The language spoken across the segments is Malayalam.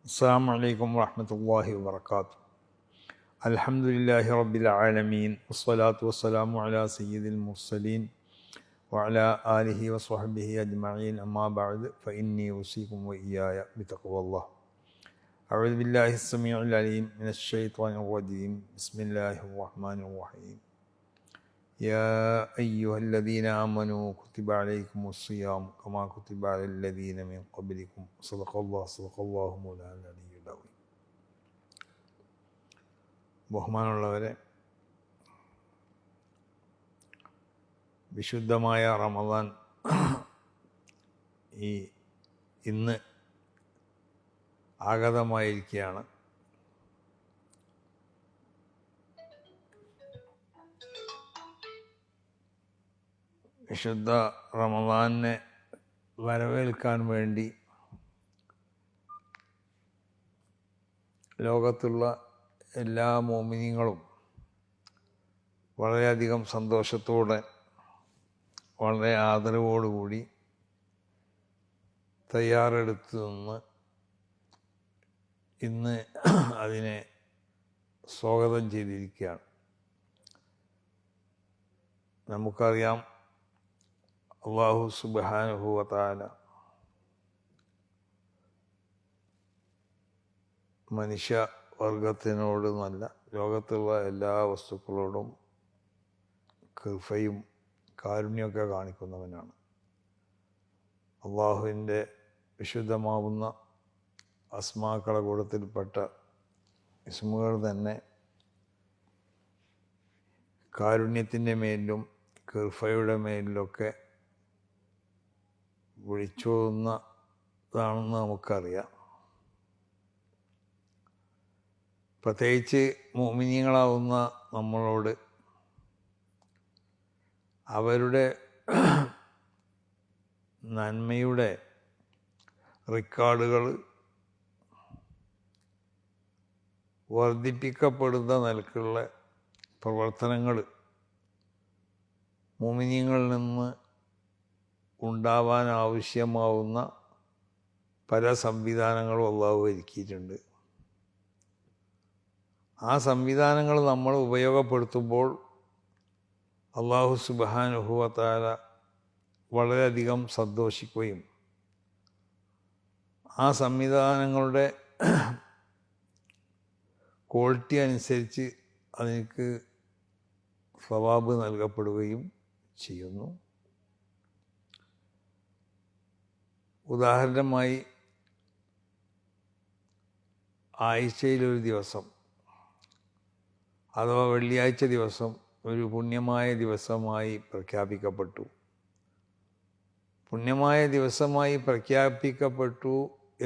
السلام عليكم ورحمة الله وبركاته. الحمد لله رب العالمين والصلاة والسلام على سيد المرسلين وعلى آله وصحبه أجمعين. أما بعد فإني أوصيكم وإياي بتقوى الله. أعوذ بالله السميع العليم من الشيطان الرجيم. بسم الله الرحمن الرحيم. يا أيها الذين آمنوا كتب عليكم الصيام كما كتب على الذين من قبلكم. صدق الله مولانا العلي العظيم. ബഹുമാനമുള്ളവരെ, വിശുദ്ധമായ റമദാൻ ഇന്ന് ആഗതമായിരിക്കുകയാണ്. വിശുദ്ധ റമദാനെ വരവേൽക്കാൻ വേണ്ടി ലോകത്തുള്ള എല്ലാ മോമിനീങ്ങളും വളരെയധികം സന്തോഷത്തോടെ വളരെ ആദരവോടുകൂടി തയ്യാറെടുത്തു നിന്ന് ഇന്ന് അതിനെ സ്വാഗതം ചെയ്തിരിക്കുകയാണ്. നമുക്കറിയാം, അല്ലാഹു സുബ്ഹാനഹു വ തആല മനുഷ്യവർഗത്തിനോട് നല്ല ലോകത്തുള്ള എല്ലാ വസ്തുക്കളോടും കൃപയും കാരുണ്യമൊക്കെ കാണിക്കുന്നവനാണ്. അള്ളാഹുവിൻ്റെ വിശുദ്ധമാവുന്ന അസ്മാക്കളെ കൂട്ടത്തിൽപ്പെട്ട ഇസ്മുകൾ തന്നെ കാരുണ്യത്തിൻ്റെ മേലിലും കൃപയുടെ മേലിലൊക്കെ വിളിച്ചോതുന്നതാണെന്ന് നമുക്കറിയാം. പ്രത്യേകിച്ച് മുഅ്മിനീങ്ങളാവുന്ന നമ്മളോട് അവരുടെ നന്മയുടെ റെക്കോർഡുകൾ വർദ്ധിപ്പിക്കപ്പെടുന്ന നിലക്കുള്ള പ്രവർത്തനങ്ങൾ മുഅ്മിനീങ്ങളിൽ നിന്ന് ഉണ്ടാവാൻ ആവശ്യമാവുന്ന പല സംവിധാനങ്ങളും അല്ലാഹു ഒരുക്കിയിട്ടുണ്ട്. ആ സംവിധാനങ്ങൾ നമ്മൾ ഉപയോഗപ്പെടുത്തുമ്പോൾ അല്ലാഹു സുബ്ഹാനഹു വ തആല വളരെയധികം സന്തോഷിക്കുകയും ആ സംവിധാനങ്ങളുടെ ക്വാളിറ്റി അനുസരിച്ച് അതിന് സവാബ് നൽകപ്പെടുകയും ചെയ്യുന്നു. ഉദാഹരണമായി, ആഴ്ചയിലൊരു ദിവസം അഥവാ വെള്ളിയാഴ്ച ദിവസം ഒരു പുണ്യമായ ദിവസമായി പ്രഖ്യാപിക്കപ്പെട്ടു. പുണ്യമായ ദിവസമായി പ്രഖ്യാപിക്കപ്പെട്ടു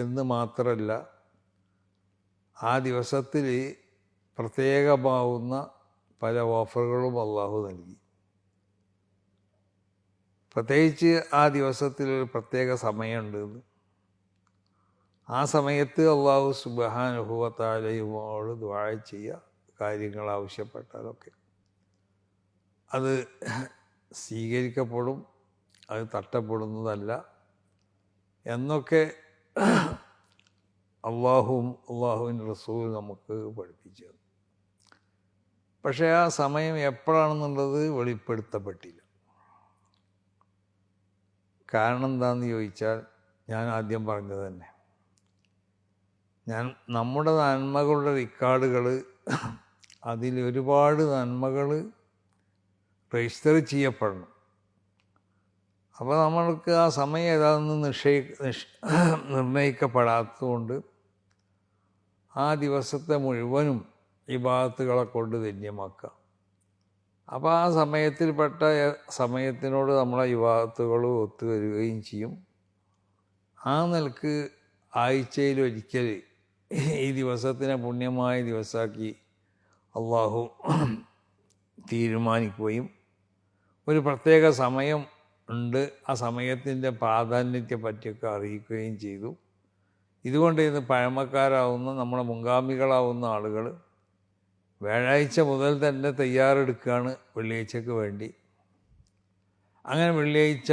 എന്ന് മാത്രമല്ല, ആ ദിവസത്തിൽ പ്രത്യേകമാവുന്ന പല ഓഫറുകളും അല്ലാഹു നൽകി. പ്രത്യേകിച്ച് ആ ദിവസത്തിലൊരു പ്രത്യേക സമയമുണ്ട്. ആ സമയത്ത് അല്ലാഹു സുബ്ഹാനഹു വ തആലയോട് ദുആ ചെയ്യുക, കാര്യങ്ങൾ ആവശ്യപ്പെട്ടാലൊക്കെ അത് സ്വീകരിക്കപ്പെടും, അത് തട്ടപ്പെടുന്നതല്ല എന്നൊക്കെ അള്ളാഹുവിൻ്റെ റസൂൽ നമുക്ക് പഠിപ്പിച്ചു. പക്ഷേ ആ സമയം എപ്പോഴാണെന്നുള്ളത് വെളിപ്പെടുത്തപ്പെട്ടില്ല. കാരണം എന്താണെന്ന് ചോദിച്ചാൽ, ഞാൻ ആദ്യം പറഞ്ഞത് തന്നെ, നമ്മുടെ നന്മകളുടെ റെക്കോർഡുകൾ, അതിലൊരുപാട് നന്മകൾ രജിസ്റ്റർ ചെയ്യപ്പെടണം. അപ്പോൾ നമ്മൾക്ക് ആ സമയം ഏതാണെന്ന് നിർണയിക്കപ്പെടാത്തതുകൊണ്ട് ആ ദിവസത്തെ മുഴുവനും ഇബാദത്തുകളെ കൊണ്ട് ധന്യമാക്കുക. അപ്പോൾ ആ സമയത്തിൽപ്പെട്ട സമയത്തിനോട് നമ്മളെ ഇബാദത്തുകൾ ഒത്തുവരികയും ചെയ്യും. ആ നിലക്ക് ആഴ്ചയിലൊരിക്കൽ ഈ ദിവസത്തിനെ പുണ്യമായ ദിവസമാക്കി അള്ളാഹു തീരുമാനിക്കുകയും ഒരു പ്രത്യേക സമയം ഉണ്ട്, ആ സമയത്തിൻ്റെ പ്രാധാന്യത്തെ പറ്റിയൊക്കെ അറിയിക്കുകയും ചെയ്തു. ഇതുകൊണ്ട് ഇന്ന് പഴമക്കാരാവുന്ന നമ്മുടെ മുൻഗാമികളാവുന്ന ആളുകൾ വ്യാഴാഴ്ച മുതൽ തന്നെ തയ്യാറെടുക്കുകയാണ് വെള്ളിയാഴ്ചക്ക് വേണ്ടി. അങ്ങനെ വെള്ളിയാഴ്ച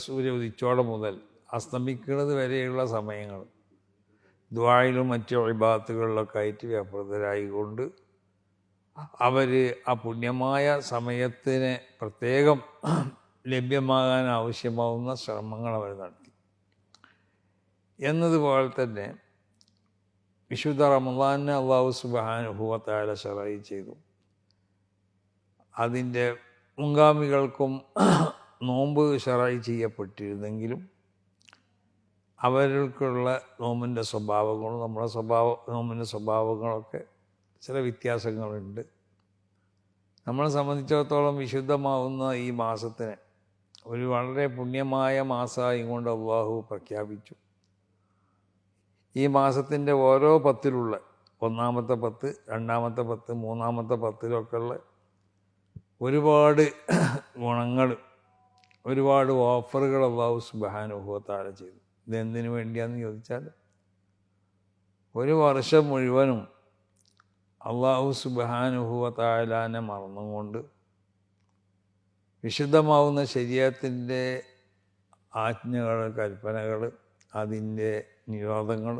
സൂര്യ ഉദിച്ചോടെ മുതൽ അസ്തമിക്കുന്നത് വരെയുള്ള സമയങ്ങൾ ദുആയിലും മറ്റു ഇബാദത്തുകളിലൊക്കെ ആയിട്ട് വ്യാപൃതരായിക്കൊണ്ട് അവർ ആ പുണ്യമായ സമയത്തിന് പ്രത്യേകം ലഭ്യമാകാൻ ആവശ്യമാവുന്ന ശ്രമങ്ങൾ അവർ നടത്തി. എന്നതുപോലെ തന്നെ വിശുദ്ധ റമളാനിനെ അല്ലാഹു സുബ്ഹാനഹു വ തആല ശറഈ ചെയ്തു. അതിൻ്റെ മുൻഗാമികൾക്കും നോമ്പ് ശറഈ ചെയ്യപ്പെട്ടിരുന്നെങ്കിലും അവർക്കുള്ള നോമ്പിൻ്റെ സ്വഭാവങ്ങളും നമ്മുടെ നോമ്പിൻ്റെ സ്വഭാവങ്ങളൊക്കെ ചില വ്യത്യാസങ്ങളുണ്ട്. നമ്മളെ സംബന്ധിച്ചിടത്തോളം വിശുദ്ധമാവുന്ന ഈ മാസത്തിനെ ഒരു വളരെ പുണ്യമായ മാസമായി കൊണ്ട് അള്ളാഹു പ്രഖ്യാപിച്ചു. ഈ മാസത്തിൻ്റെ ഓരോ പത്തിലുള്ള ഒന്നാമത്തെ പത്ത്, രണ്ടാമത്തെ പത്ത്, മൂന്നാമത്തെ പത്തിലൊക്കെ ഉള്ള ഒരുപാട് ഗുണങ്ങൾ, ഒരുപാട് ഓഫറുകൾ അള്ളാഹു സുബ്ഹാനഹു വ തആല ചെയ്തു. ഇതെന്തിനു വേണ്ടിയാണെന്ന് ചോദിച്ചാൽ ഒരു വർഷം മുഴുവനും അള്ളാഹു സുബ്ഹാനഹു വ തആലാനെ മറന്നുകൊണ്ട് വിശുദ്ധമാവുന്ന ശരീഅത്തിൻ്റെ ആജ്ഞകൾ, കൽപ്പനകൾ, അതിൻ്റെ നിരോധങ്ങൾ,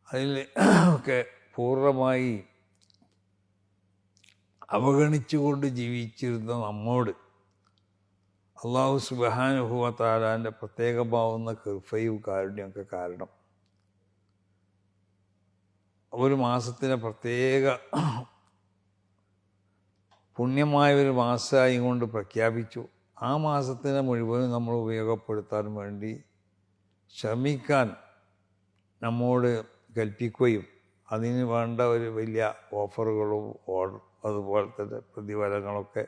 അതിൽ ഒക്കെ പൂർണ്ണമായി അവഗണിച്ചുകൊണ്ട് ജീവിച്ചിരുന്ന നമ്മോട് അള്ളാഹു സുബ്ഹാനഹു വ തആലാൻ്റെ പ്രത്യേകമാവുന്ന കൃപയും കാരുണ്യമൊക്കെ കാരണം ഒരു മാസത്തിനെ പ്രത്യേക പുണ്യമായ ഒരു മാസമായി കൊണ്ട് പ്രഖ്യാപിച്ചു. ആ മാസത്തിനെ മുഴുവനും നമ്മൾ ഉപയോഗപ്പെടുത്താൻ വേണ്ടി ശ്രമിക്കാൻ നമ്മോട് കൽപ്പിക്കുകയും അതിന് വേണ്ട ഒരു വലിയ ഓഫറുകളും അതുപോലെ തന്നെ പ്രതിഫലങ്ങളൊക്കെ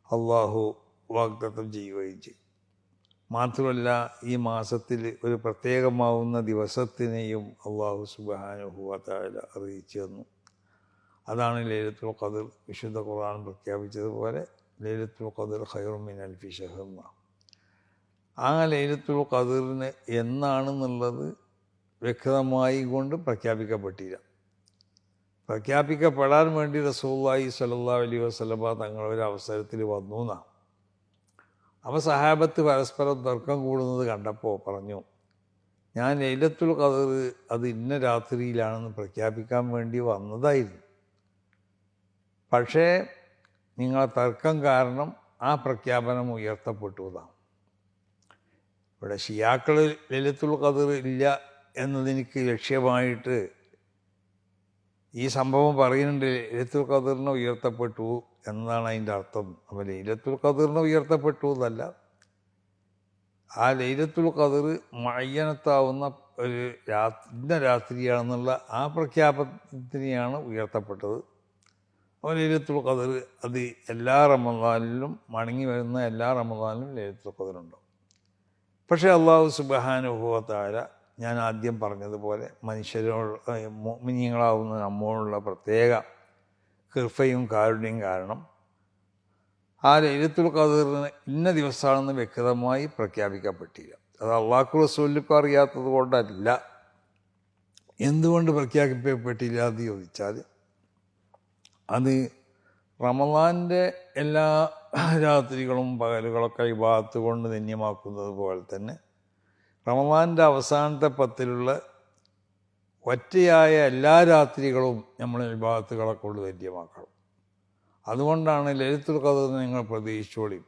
അള്ളാഹു വാഗ്ദത്തം ചെയ്യുകയും ചെയ്യും. മാത്രമല്ല ഈ മാസത്തിൽ ഒരു പ്രത്യേകമാവുന്ന ദിവസത്തിനെയും അള്ളാഹു സുബ്ഹാനഹു വ തആല അറിയിച്ചു തന്നു. അതാണ് ലൈലത്തുൽ ഖദ്ർ. വിശുദ്ധ ഖുർആൻ പ്രഖ്യാപിച്ചതുപോലെ ലൈലത്തുൽ ഖദ്ർ ഖൈറും മിൻ അൽഫി ശഹർ. ആ ലൈലത്തുൽ ഖദ്റിന് എന്നാണെന്നുള്ളത് വ്യക്തമായി കൊണ്ട് പ്രഖ്യാപിക്കപ്പെട്ടില്ല. പ്രഖ്യാപിക്കപ്പെടാൻ വേണ്ടി റസൂലുള്ളാഹി സ്വല്ലല്ലാഹു അലൈഹി വസല്ലമ തങ്ങളൊരു അവസരത്തിൽ വന്നു എന്നാണ്. അപ്പോൾ സഹാബത്ത് പരസ്പരം തർക്കം കൂടുന്നത് കണ്ടപ്പോൾ പറഞ്ഞു, ഞാൻ ലൈലത്തുൽ ഖദ്ർ അത് ഇന്ന രാത്രിയിലാണെന്ന് പ്രഖ്യാപിക്കാൻ വേണ്ടി വന്നതായിരുന്നു. പക്ഷേ നിങ്ങളെ തർക്കം കാരണം ആ പ്രഖ്യാപനം ഉയർത്തപ്പെട്ടതാണ്. ഇവിടെ ഷിയാക്കൾ ലൈലത്തുൽ ഖദ്ർ ഇല്ല എന്നതിനിക്ക് ലക്ഷ്യമായിട്ട് ഈ സംഭവം പറയുന്നുണ്ട്. ലൈലത്തുൽ ഖദ്റിനെ ഉയർത്തപ്പെട്ടു എന്നതാണ് അതിൻ്റെ അർത്ഥം. അപ്പോൾ ലൈലത്തുൽ ഖദ്റിനെ ഉയർത്തപ്പെട്ടു എന്നല്ല, ആ ലൈലത്തുൽ ഖദ്ർ മുഅയ്യനത്താവുന്ന ഒരു ഇന്ന രാത്രിയാണെന്നുള്ള ആ പ്രഖ്യാപനത്തിനെയാണ് ഉയർത്തപ്പെട്ടത്. അപ്പോൾ ലൈലത്തുൽ ഖദ്ർ അത് എല്ലാ റമളാനിലും മടങ്ങി വരുന്ന എല്ലാ റമളാനിലും ലൈലത്തുൽ ഖദ്റുണ്ടാവും. പക്ഷേ അല്ലാഹു സുബ്ഹാനഹു വ തആല ഞാൻ ആദ്യം പറഞ്ഞതുപോലെ മനുഷ്യരോട് മുഅ്മിനീങ്ങളാവുന്ന നമ്മോടുള്ള പ്രത്യേക കൃപയും കാരുണ്യം കാരണം ആ ലൈലത്തുൽ ഖദ്റിന് ഇന്ന ദിവസമാണെന്ന് വ്യക്തമായി പ്രഖ്യാപിക്കപ്പെട്ടില്ല. അത് അള്ളാഹു റസൂലിനും അറിയാത്തത് കൊണ്ടല്ല. എന്തുകൊണ്ട് പ്രഖ്യാപിക്കപ്പെട്ടില്ല എന്ന് ചോദിച്ചാൽ അത് റമളാൻ്റെ എല്ലാ രാത്രികളും പകലുകളൊക്കെ ഇബാദത്ത് കൊണ്ട് ധന്യമാക്കുന്നത് പോലെ തന്നെ റമളാൻ്റെ അവസാനത്തെ പത്തിലുള്ള ഒറ്റയായ എല്ലാ രാത്രികളും നമ്മൾ ഇബാദത്തുകളെ കൊണ്ട് ധന്യമാക്കണം. അതുകൊണ്ടാണ് ലൈലത്തുൽ ഖദ്റിനെ നിങ്ങൾ പ്രതീക്ഷിച്ചോളി.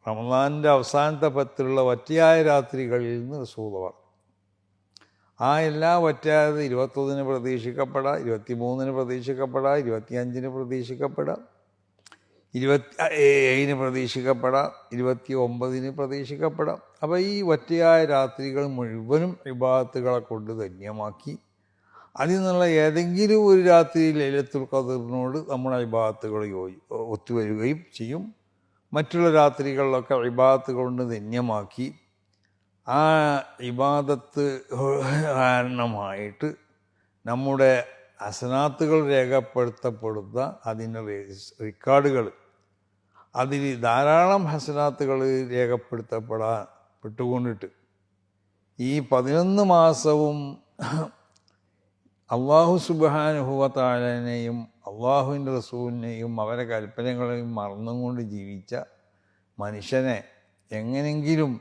റമളാൻ്റെ അവസാനത്തെ പത്തിലുള്ള ഒറ്റയായ രാത്രികളിൽ നിന്ന് റസൂൽ പറഞ്ഞു. ആ എല്ലാ ഒറ്റയായത് 21 പ്രതീക്ഷിക്കപ്പെടാം, 23 പ്രതീക്ഷിക്കപ്പെടാം, 25 പ്രതീക്ഷിക്കപ്പെടാം, 27 പ്രതീക്ഷിക്കപ്പെടാം, 29 പ്രതീക്ഷിക്കപ്പെടാം. അപ്പോൾ ഈ ഒറ്റയായ രാത്രികൾ മുഴുവനും ഇബാദത്തുകളെ കൊണ്ട് ധന്യമാക്കി അതിൽ നിന്നുള്ള ഏതെങ്കിലും ഒരു രാത്രി ലൈലത്തുൽ ഖദ്റിനോട് നമ്മുടെ ഇബാദത്തുകൾ ഒത്തുവരികയും ചെയ്യും. മറ്റുള്ള രാത്രികളിലൊക്കെ ഇബാദത്ത് കൊണ്ട് ധന്യമാക്കി ആ ഇബാദത്ത് കാരണമായിട്ട് നമ്മുടെ ഹസനാത്തുകൾ രേഖപ്പെടുത്തപ്പെടുന്ന അതിൻ്റെ റെക്കോർഡുകൾ, അതിൽ ധാരാളം ഹസനാത്തുകൾ രേഖപ്പെടുത്തപ്പെട്ടുകൊണ്ടിട്ട് ഈ 11 മാസവും അള്ളാഹു സുബ്ഹാനഹു വ തആലയെയും അള്ളാഹുവിൻ്റെ റസൂലിനെയും അവരെ കൽപ്പനകളെയും മറന്നുകൊണ്ട് ജീവിച്ച മനുഷ്യനെ എങ്ങനെങ്കിലും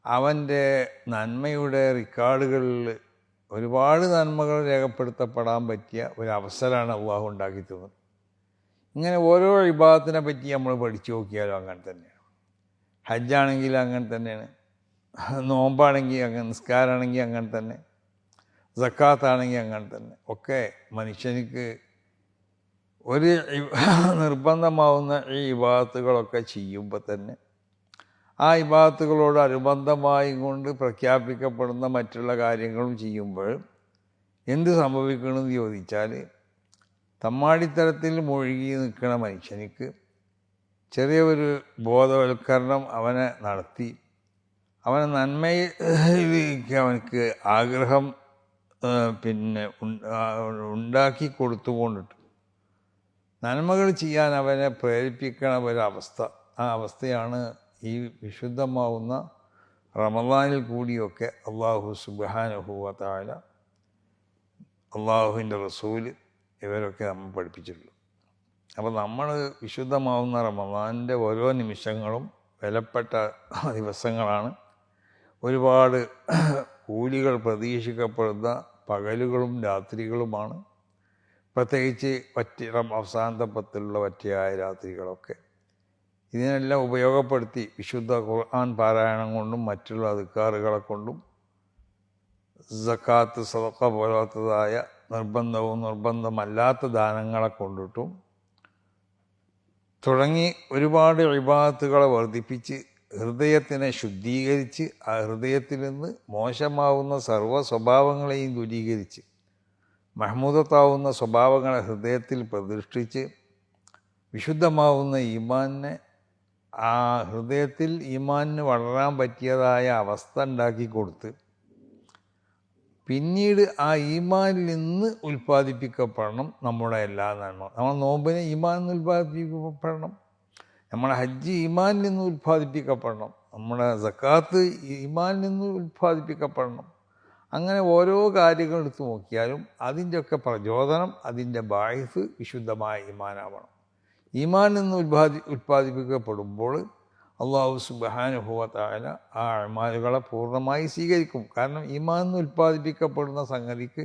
അവൻ്റെ നന്മയുടെ റെക്കോർഡുകളിൽ ഒരുപാട് നന്മകൾ രേഖപ്പെടുത്തപ്പെടാൻ പറ്റിയ ഒരു അവസരമാണ് അള്ളാഹു ഉണ്ടാക്കി തന്നത്. ഇങ്ങനെ ഓരോ ഇബാദത്തിനെ പറ്റി നമ്മൾ പഠിച്ചു നോക്കിയാലും അങ്ങനെ തന്നെയാണ്. ഹജ്ജാണെങ്കിൽ അങ്ങനെ തന്നെയാണ്, നോമ്പാണെങ്കിൽ അങ്ങനെ, നിസ്കാരമാണെങ്കിൽ അങ്ങനെ തന്നെ, സക്കാത്താണെങ്കിൽ അങ്ങനെ തന്നെ. ഒക്കെ മനുഷ്യനിക്ക് ഒരു നിർബന്ധമാവുന്ന ഈ ഇബാദത്തുകളൊക്കെ ചെയ്യുമ്പോൾ തന്നെ ആ ഇബാദത്തുകളോട് അനുബന്ധമായി കൊണ്ട് പ്രഖ്യാപിക്കപ്പെടുന്ന മറ്റുള്ള കാര്യങ്ങളും ചെയ്യുമ്പോൾ എന്ത് സംഭവിക്കണമെന്ന് ചോദിച്ചാൽ, തമ്മാടിത്തരത്തിൽ മുഴുകി നിൽക്കുന്ന മനുഷ്യനിക്ക് ചെറിയ ഒരു ബോധവൽക്കരണം അവനെ നടത്തി അവനെ നന്മയിലേക്ക് അവനക്ക് ആഗ്രഹം ഉണ്ടാക്കി കൊടുത്തുകൊണ്ടിട്ട് നന്മകൾ ചെയ്യാൻ അവനെ പ്രേരിപ്പിക്കണ ഒരവസ്ഥ. ആ അവസ്ഥയാണ് ഈ വിശുദ്ധമാവുന്ന റമദാനിൽ കൂടിയൊക്കെ അള്ളാഹു സുബ്ഹാനഹു വ തആല, അള്ളാഹുവിൻ്റെ റസൂല് ഇവരൊക്കെ നമ്മൾ പഠിപ്പിച്ചിട്ടുള്ളൂ. അപ്പോൾ നമ്മൾ വിശുദ്ധമാവുന്ന റമദാനിൻ്റെ ഓരോ നിമിഷങ്ങളും വിലപ്പെട്ട ദിവസങ്ങളാണ്. ഒരുപാട് കൂലികൾ പ്രതീക്ഷിക്കപ്പെടുന്ന പകലുകളും രാത്രികളുമാണ്. പ്രത്യേകിച്ച് അവസാനത്തെ പത്തിലുള്ള വറ്റിയായ രാത്രികളൊക്കെ. ഇതിനെല്ലാം ഉപയോഗപ്പെടുത്തി വിശുദ്ധ ഖുർആൻ പാരായണം കൊണ്ടും മറ്റുള്ള അദ്കാറുകളെ കൊണ്ടും സക്കാത്ത്, സദഖ പോലത്തതായ നിർബന്ധവും നിർബന്ധമല്ലാത്ത ദാനങ്ങളെ കൊണ്ടിട്ടും തുടങ്ങി ഒരുപാട് ഇബാദത്തുകളെ വർദ്ധിപ്പിച്ച് ഹൃദയത്തിനെ ശുദ്ധീകരിച്ച് ആ ഹൃദയത്തിൽ നിന്ന് മോശമാവുന്ന സർവ്വ സ്വഭാവങ്ങളെയും ദൂരീകരിച്ച് മഹ്മൂദത്താവുന്ന സ്വഭാവങ്ങളെ ഹൃദയത്തിൽ പ്രതിഷ്ഠിച്ച് വിശുദ്ധമാവുന്ന ഈമാനിനെ, ആ ഹൃദയത്തിൽ ഈമാനിന് വളരാൻ പറ്റിയതായ അവസ്ഥ ഉണ്ടാക്കി കൊടുത്ത് പിന്നീട് ആ ഈമാനിൽ നിന്ന് ഉൽപ്പാദിപ്പിക്കപ്പെടണം നമ്മുടെ എല്ലാ നന്മ. നമ്മൾ നോമ്പിനെ ഈമാനിൽ നിന്ന് ഉൽപ്പാദിപ്പിക്കപ്പെടണം, നമ്മുടെ ഹജ്ജ് ഈമാനിൽ നിന്ന് ഉൽപ്പാദിപ്പിക്കപ്പെടണം, നമ്മുടെ സക്കാത്ത് ഈമാനിൽ നിന്ന് ഉൽപ്പാദിപ്പിക്കപ്പെടണം. അങ്ങനെ ഓരോ കാര്യങ്ങൾ എടുത്ത് നോക്കിയാലും അതിൻ്റെയൊക്കെ പ്രചോദനം, അതിൻ്റെ ബായിസ് വിശുദ്ധമായ ഈമാനാവണം. ഈമാനിൽ നിന്ന് ഉൽപ്പാദിപ്പിക്കപ്പെടുമ്പോൾ അള്ളാഹു സുബ്ഹാനഹു വ തആല ആ അമാലുകളെ പൂർണ്ണമായി സ്വീകരിക്കും. കാരണം ഈമാനിൽ നിന്ന് ഉൽപ്പാദിപ്പിക്കപ്പെടുന്ന സംഗതിക്ക്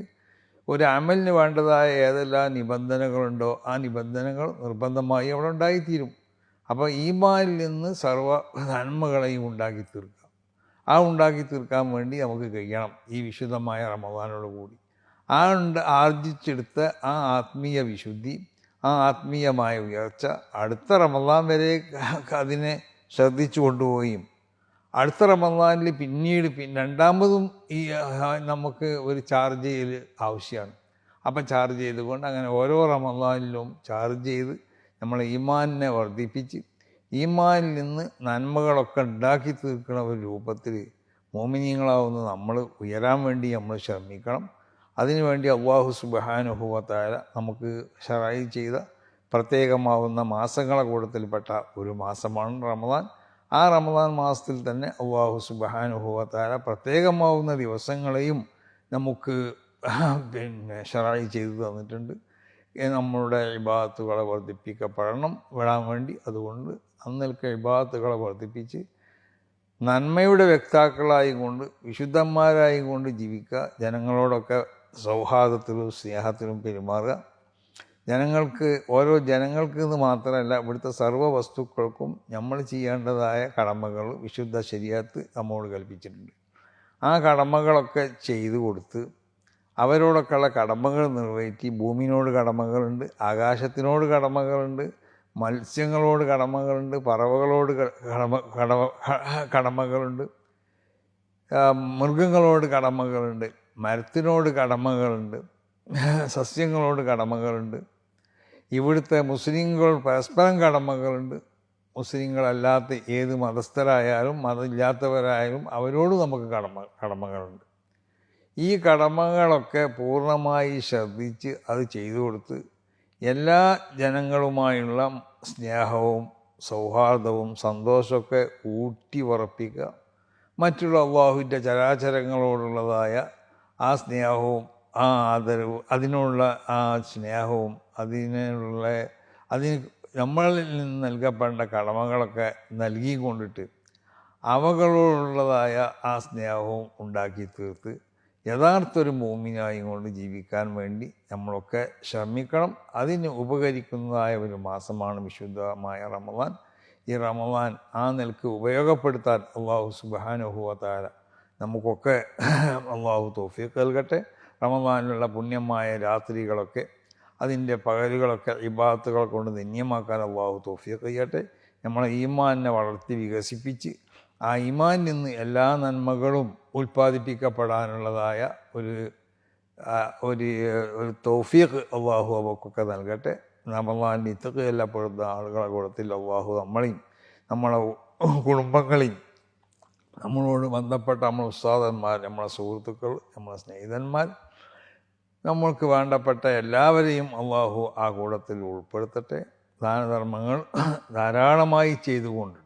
ഒരു അമലിന് വേണ്ടതായ ഏതെല്ലാം നിബന്ധനകളുണ്ടോ ആ നിബന്ധനകൾ നിർബന്ധമായി അവിടെ ഉണ്ടായിത്തീരും. അപ്പോൾ ഈമാനിൽ നിന്ന് സർവ്വ നന്മകളെയും ഉണ്ടാക്കി തീർക്കാം. ആ ഉണ്ടാക്കി തീർക്കാൻ വേണ്ടി നമുക്ക് കഴിയണം ഈ വിശുദ്ധമായ റമദാനോട് കൂടി. ആർജിച്ചെടുത്ത ആ ആത്മീയ വിശുദ്ധി, ആ ആത്മീയമായ ഉയർച്ച അടുത്ത റമദാൻ വരെ അതിനെ ശ്രദ്ധിച്ചു കൊണ്ടുപോവുകയും അടുത്ത റമദാനിൽ പിന്നീട് രണ്ടാമതും ഈ നമുക്ക് ഒരു ചാർജ് ചെയ്യൽ ആവശ്യമാണ്. അപ്പം ചാർജ് ചെയ്തുകൊണ്ട് അങ്ങനെ ഓരോ റമദാനിലും ചാർജ് ചെയ്ത് നമ്മൾ ഈമാനിനെ വർദ്ധിപ്പിച്ച് ഈമാനിൽ നിന്ന് നന്മകളൊക്കെ ഉണ്ടാക്കി തീർക്കുന്ന ഒരു രൂപത്തിൽ മോമിനീങ്ങളാവുന്ന നമ്മൾ ഉയരാൻ വേണ്ടി നമ്മൾ ശ്രമിക്കണം. അതിനുവേണ്ടി അല്ലാഹു സുബ്ഹാനഹു വ തആല നമുക്ക് ശറഈ ചെയ്ത പ്രത്യേകമാവുന്ന മാസങ്ങളെ കൂട്ടത്തിൽപ്പെട്ട ഒരു മാസമാണ് റമദാൻ. ആ റമദാൻ മാസത്തിൽ തന്നെ അല്ലാഹു സുബ്ഹാനഹു വ തആല പ്രത്യേകമാവുന്ന ദിവസങ്ങളെയും നമുക്ക് ശറഈ ചെയ്തു തന്നിട്ടുണ്ട്. നമ്മളുടെ ഇബാദത്തുകളെ വിടാൻ വേണ്ടി. അതുകൊണ്ട് അന്നേൽക്ക് ഇബാദത്തുകളെ വർദ്ധിപ്പിച്ച് നന്മയുടെ വ്യക്താക്കളായി കൊണ്ട് വിശുദ്ധന്മാരായി കൊണ്ട് ജീവിക്കുക. ജനങ്ങളോടൊക്കെ സൗഹാർദ്ദത്തിലും സ്നേഹത്തിലും പെരുമാറുക. ഓരോ ജനങ്ങൾക്ക് എന്ന് മാത്രമല്ല ഇവിടുത്തെ സർവ്വ വസ്തുക്കൾക്കും നമ്മൾ ചെയ്യേണ്ടതായ കടമകൾ വിശുദ്ധ ശരീഅത്ത് നമ്മോട് കൽപ്പിച്ചിട്ടുണ്ട്. ആ കടമകളൊക്കെ ചെയ്തു കൊടുത്ത് അവരോടൊക്കെയുള്ള കടമകൾ നിറവേറ്റി. ഭൂമിയോട് കടമകളുണ്ട്, ആകാശത്തിനോട് കടമകളുണ്ട്, മത്സ്യങ്ങളോട് കടമകളുണ്ട്, പറവകളോട് കടമകളുണ്ട്, മൃഗങ്ങളോട് കടമകളുണ്ട്, മരത്തിനോട് കടമകളുണ്ട്, സസ്യങ്ങളോട് കടമകളുണ്ട്. ഇവിടുത്തെ മുസ്ലിങ്ങൾ പരസ്പരം കടമകളുണ്ട്. മുസ്ലിങ്ങളല്ലാത്ത ഏത് മതസ്ഥരായാലും മതമില്ലാത്തവരായാലും അവരോട് നമുക്ക് കടമകളുണ്ട്. ഈ കടമകളൊക്കെ പൂർണ്ണമായി ശ്രദ്ധിച്ച് അത് ചെയ്തു കൊടുത്ത് എല്ലാ ജനങ്ങളുമായുള്ള സ്നേഹവും സൗഹാർദ്ദവും സന്തോഷമൊക്കെ ഊട്ടി ഉറപ്പിക്കുക. മറ്റുള്ള അല്ലാഹുവിൻ്റെ ചരാചരങ്ങളോടുള്ളതായ ആ സ്നേഹവും ആ ആദരവും അതിനുള്ള ആ സ്നേഹവും അതിന് നമ്മളിൽ നിന്ന് നൽകപ്പെടേണ്ട കടമകളൊക്കെ നൽകിക്കൊണ്ടിട്ട് അവകളോടുള്ളതായ ആ സ്നേഹവും ഉണ്ടാക്കി തീർത്ത് യഥാർത്ഥ ഒരു മോമിനായി കൊണ്ട് ജീവിക്കാൻ വേണ്ടി നമ്മളൊക്കെ ശ്രമിക്കണം. അതിന് ഉപകരിക്കുന്നതായ ഒരു മാസമാണ് വിശുദ്ധമായ റമദാൻ. ഈ റമദാൻ ആ നിലക്ക് ഉപയോഗപ്പെടുത്താൻ അള്ളാഹു സുബ്ഹാനഹു വ തആല നമുക്കൊക്കെ അള്ളാഹു തൗഫീഖ് നൽകട്ടെ. റമദാനിലുള്ള പുണ്യമായ രാത്രികളൊക്കെ അതിൻ്റെ പകലുകളൊക്കെ ഇബാദത്തുകൾ കൊണ്ട് ധന്യമാക്കാൻ അള്ളാഹു തൗഫീഖ് ചെയ്യട്ടെ. നമ്മളെ ഈമാനിനെ വളർത്തി വികസിപ്പിച്ച് ആ ഈമാനിൽ നിന്ന് എല്ലാ നന്മകളും ഉൽപ്പാദിപ്പിക്കപ്പെടാനുള്ളതായ ഒരു തൗഫീഖ് അള്ളാഹു അവക്കൊക്കെ നൽകട്ടെ. റമദാനിൽ ഇത്തഖ് ചെല്ലപ്പെടുന്ന ആളുകളെ കൂട്ടത്തിൽ അള്ളാഹു നമ്മളെയും നമ്മളെ കുടുംബങ്ങളെയും നമ്മളോട് ബന്ധപ്പെട്ട നമ്മളെ ഉസ്താദന്മാർ, നമ്മളെ സുഹൃത്തുക്കൾ, നമ്മളെ സ്നേഹിതന്മാർ, നമ്മൾക്ക് വേണ്ടപ്പെട്ട എല്ലാവരെയും അള്ളാഹു ആ കൂട്ടത്തിൽ ഉൾപ്പെടുത്തട്ടെ. ദാനധർമ്മങ്ങൾ ധാരാളമായി ചെയ്തുകൊണ്ട്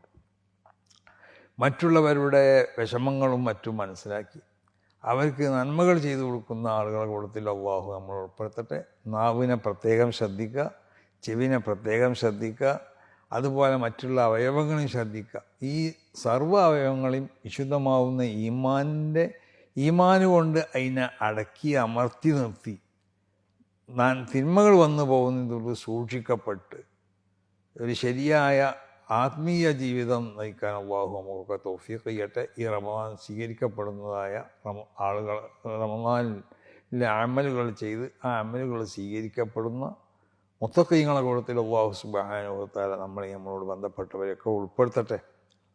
മറ്റുള്ളവരുടെ വിഷമങ്ങളും മറ്റും മനസ്സിലാക്കി അവർക്ക് നന്മകൾ ചെയ്തു കൊടുക്കുന്ന ആളുകളുടെ കൂട്ടത്തിൽ അള്ളാഹു നമ്മൾ ഉൾപ്പെടുത്തട്ടെ. നാവിനെ പ്രത്യേകം ശ്രദ്ധിക്കുക, ചെവിനെ പ്രത്യേകം ശ്രദ്ധിക്കുക, അതുപോലെ മറ്റുള്ള അവയവങ്ങളെയും ശ്രദ്ധിക്കുക. ഈ സർവ്വ അവയവങ്ങളെയും വിശുദ്ധമാവുന്ന ഈമാന് കൊണ്ട് അതിനെ അടക്കി അമർത്തി നിർത്തി തിന്മകൾ വന്നു പോകുന്നതോട് സൂക്ഷിക്കപ്പെട്ട് ഒരു ശരിയായ ആത്മീയ ജീവിതം നയിക്കാൻ അള്ളാഹു നമുക്കൊക്കെ തൗഫീഖ് ചെയ്യട്ടെ. ഈ റമദാൻ സ്വീകരിക്കപ്പെടുന്നതായ ആളുകൾ റമദാനിലെ അമലുകൾ ചെയ്ത് ആ അമലുകൾ സ്വീകരിക്കപ്പെടുന്ന മുത്തഖീങ്ങളെ കൂട്ടത്തിൽ അല്ലാഹു സുബ്ഹാനഹു വ തആല നമ്മളോട് ബന്ധപ്പെട്ടവരെയൊക്കെ ഉൾപ്പെടുത്തട്ടെ.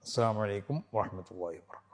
അസ്സലാമു അലൈക്കും വറഹ്മത്തുള്ളാഹി വബറകാതുഹു.